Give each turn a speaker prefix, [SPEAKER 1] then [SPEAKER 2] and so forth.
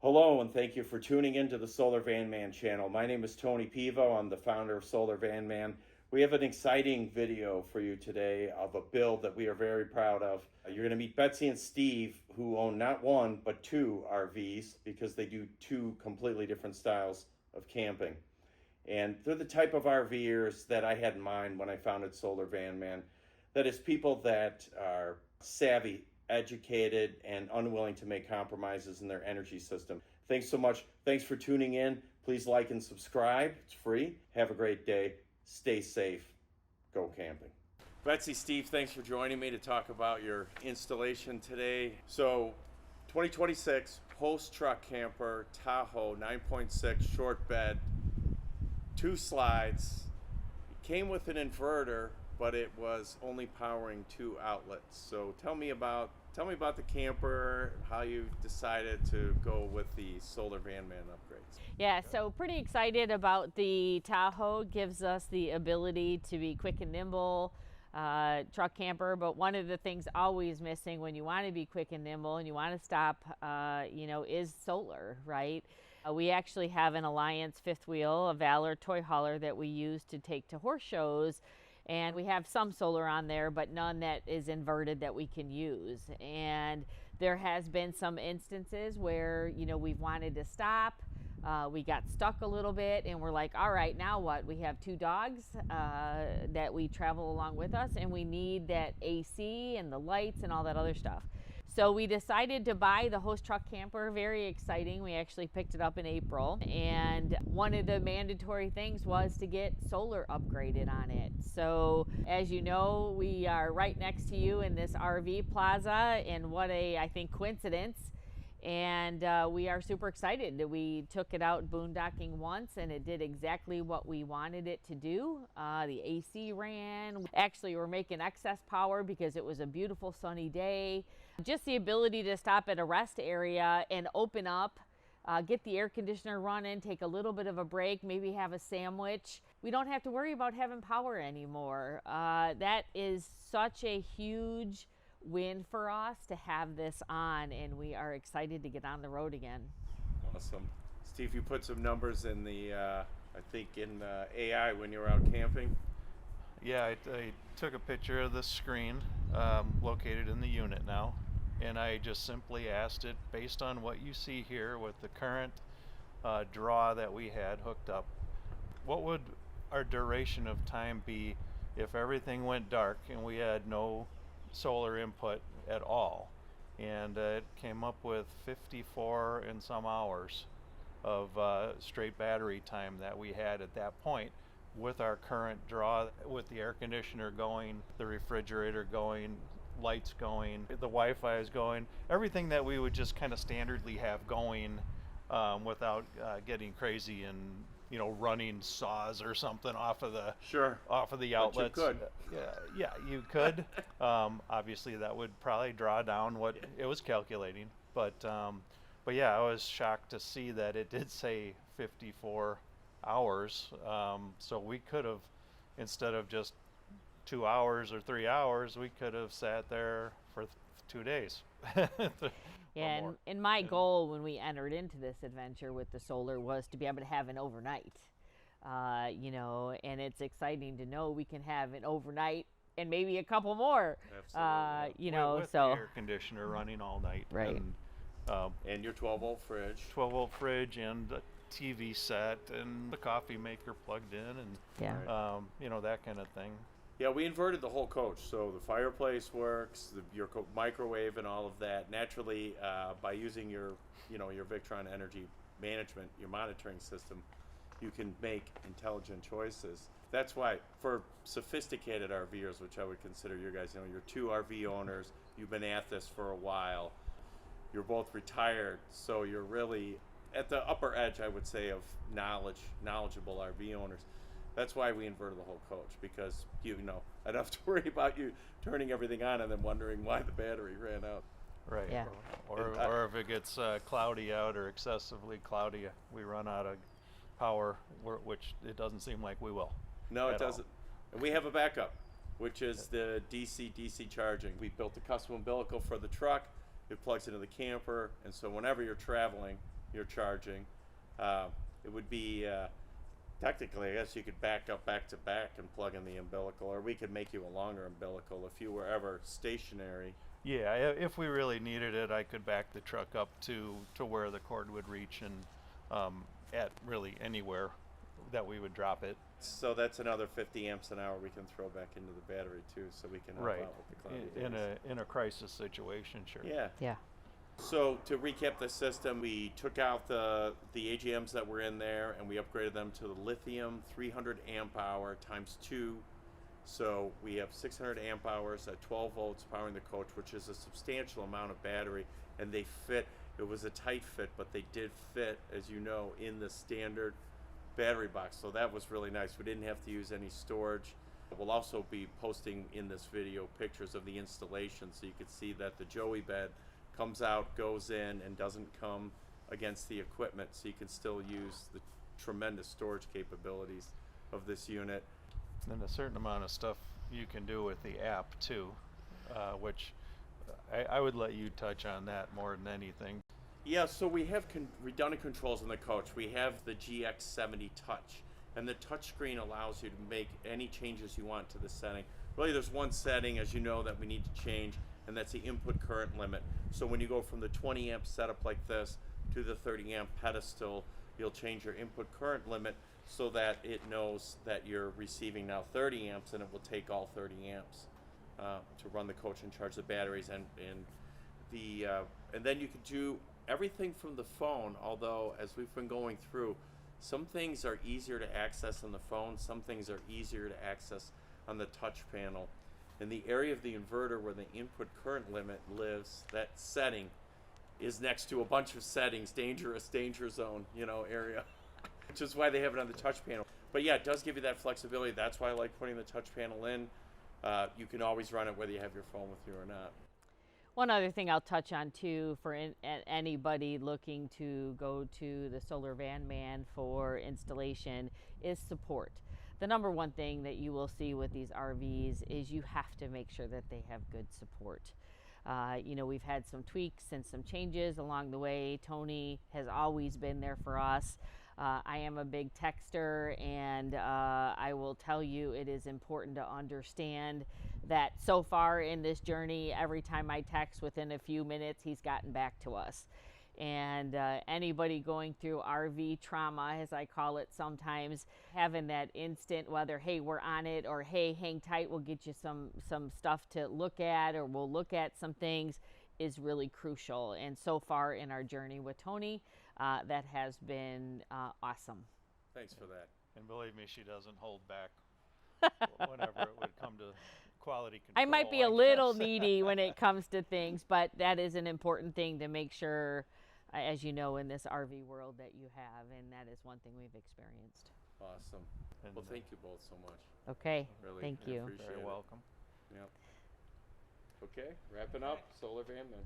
[SPEAKER 1] Hello, and thank you for tuning into the Solar Van Man channel. My name is Tony Pivo. I'm the founder of Solar Van Man. We have an exciting video for you today of a build that we are very proud of. You're going to meet Betsy and Steve, who own not one, but two RVs, because they do two completely different styles of camping. And they're the type of RVers that I had in mind when I founded Solar Van Man. That is, people that are savvy, educated, and unwilling to make compromises in their energy system. Thanks so much. Thanks for tuning in. Please like and subscribe. It's free. Have a great day. Stay safe. Go camping. Betsy, Steve, thanks for joining me to talk about your installation today. So, 2026 Host truck camper, Tahoe 9.6 short bed, 2 slides. It came with an inverter, but it was only powering 2 outlets. So tell me about the camper, how you decided to go with the Solar Van Man upgrades.
[SPEAKER 2] Yeah, so pretty excited about the Tahoe. Gives us the ability to be quick and nimble truck camper, but one of the things always missing when you want to be quick and nimble and you want to stop, is solar, right? We actually have an Alliance fifth wheel, a Valor toy hauler that we use to take to horse shows. And we have some solar on there, but none that is inverted that we can use. And there has been some instances where, we've wanted to stop. We got stuck a little bit and we're like, all right, now what? We have 2 dogs that we travel along with us, and we need that AC and the lights and all that other stuff. So we decided to buy the Host truck camper. Very exciting. We actually picked it up in April, and one of the mandatory things was to get solar upgraded on it. So as you know, we are right next to you in this RV plaza, and what I think coincidence. And we are super excited. We took it out boondocking once and it did exactly what we wanted it to do. The AC ran. Actually, we're making excess power because it was a beautiful sunny day. Just the ability to stop at a rest area and open up, get the air conditioner running, take a little bit of a break, maybe have a sandwich. We don't have to worry about having power anymore. That is such a huge win for us to have this on, and we are excited to get on the road again.
[SPEAKER 1] Awesome. Steve, you put some numbers in the, I think in AI when you were out camping.
[SPEAKER 3] Yeah, I took a picture of the screen located in the unit now, and I just simply asked it, based on what you see here with the current draw that we had hooked up, what would our duration of time be if everything went dark and we had no solar input at all? And it came up with 54 and some hours of straight battery time that we had at that point, with our current draw, with the air conditioner going, the refrigerator going, lights going, the Wi-Fi is going, everything that we would just kind of standardly have going without getting crazy and running saws or something off of the outlets.
[SPEAKER 1] But you could.
[SPEAKER 3] Yeah, you could. Obviously, that would probably draw down what it was calculating. But yeah, I was shocked to see that it did say 54 hours. So we could have, instead of just 2 hours or 3 hours, we could have sat there for 2 days.
[SPEAKER 2] Yeah, and my goal when we entered into this adventure with the solar was to be able to have an overnight, and it's exciting to know we can have an overnight and maybe a couple more.
[SPEAKER 3] Absolutely. With the air conditioner running all night.
[SPEAKER 2] Right.
[SPEAKER 1] And your 12-volt fridge.
[SPEAKER 3] 12-volt fridge and the TV set and the coffee maker plugged in, and that kind of thing.
[SPEAKER 1] Yeah, we inverted the whole coach, so the fireplace works, your microwave and all of that. Naturally, by using your Victron Energy management, your monitoring system, you can make intelligent choices. That's why, for sophisticated RVers, which I would consider you guys, you're 2 RV owners, you've been at this for a while, you're both retired, so you're really at the upper edge, I would say, of knowledgeable RV owners. That's why we inverted the whole coach, because I don't have to worry about you turning everything on and then wondering why the battery ran out.
[SPEAKER 3] Right.
[SPEAKER 2] Yeah.
[SPEAKER 3] Or if it gets cloudy out or excessively cloudy, we run out of power, which it doesn't seem like we will.
[SPEAKER 1] No, it doesn't. And we have a backup, which is the DC charging. We built a custom umbilical for the truck. It plugs into the camper, and so whenever you're traveling, you're charging. It would be technically, I guess you could back up back to back and plug in the umbilical, or we could make you a longer umbilical if you were ever stationary.
[SPEAKER 3] Yeah, if we really needed it, I could back the truck up to where the cord would reach, and at really anywhere that we would drop it.
[SPEAKER 1] So that's another 50 amps an hour we can throw back into the battery too, so we can help
[SPEAKER 3] Right.
[SPEAKER 1] out with the cloudy days.
[SPEAKER 3] In a crisis situation, sure.
[SPEAKER 1] Yeah.
[SPEAKER 2] Yeah.
[SPEAKER 1] So to recap the system, we took out the AGMs that were in there and we upgraded them to the Lithium 300 amp hour times 2. So we have 600 amp hours at 12 volts powering the coach, which is a substantial amount of battery, and they fit. It was a tight fit, but they did fit, as you know, in the standard battery box. So that was really nice. We didn't have to use any storage. We'll also be posting in this video pictures of the installation, so you can see that the Joey bed comes out, goes in, and doesn't come against the equipment, so you can still use the tremendous storage capabilities of this unit.
[SPEAKER 3] And a certain amount of stuff you can do with the app too, which I would let you touch on that more than anything.
[SPEAKER 1] Yeah, so we have redundant controls in the coach. We have the GX70 Touch, and the touch screen allows you to make any changes you want to the setting. Really, there's one setting, as you know, that we need to change, and that's the input current limit. So when you go from the 20 amp setup like this to the 30 amp pedestal, you'll change your input current limit so that it knows that you're receiving now 30 amps, and it will take all 30 amps to run the coach and charge the batteries. And then you can do everything from the phone, although as we've been going through, some things are easier to access on the phone, some things are easier to access on the touch panel. In the area of the inverter where the input current limit lives, that setting is next to a bunch of settings, dangerous, danger zone, area, which is why they have it on the touch panel. But yeah, it does give you that flexibility. That's why I like putting the touch panel in. You can always run it whether you have your phone with you or not.
[SPEAKER 2] One other thing I'll touch on too for anybody looking to go to the Solar Van Man for installation is support. The number one thing that you will see with these RVs is you have to make sure that they have good support. We've had some tweaks and some changes along the way. Tony has always been there for us. I am a big texter, and I will tell you it is important to understand that so far in this journey, every time I text, within a few minutes, he's gotten back to us. And anybody going through RV trauma, as I call it sometimes, having that instant, whether, hey, we're on it, or hey, hang tight, we'll get you some stuff to look at, or we'll look at some things, is really crucial. And so far in our journey with Tony, that has been awesome.
[SPEAKER 1] Thanks for that.
[SPEAKER 3] And believe me, she doesn't hold back whenever it would come to quality control.
[SPEAKER 2] I might be a little needy when it comes to things, but that is an important thing to make sure, as you know, in this RV world that you have, and that is one thing we've experienced.
[SPEAKER 1] Awesome.
[SPEAKER 3] And,
[SPEAKER 1] Well, thank you both so much.
[SPEAKER 2] Okay,
[SPEAKER 1] Really,
[SPEAKER 2] thank
[SPEAKER 1] I
[SPEAKER 2] you.
[SPEAKER 1] appreciate
[SPEAKER 3] Very
[SPEAKER 1] it.
[SPEAKER 3] welcome.
[SPEAKER 1] Yep. Okay, wrapping up, Solar Van Man.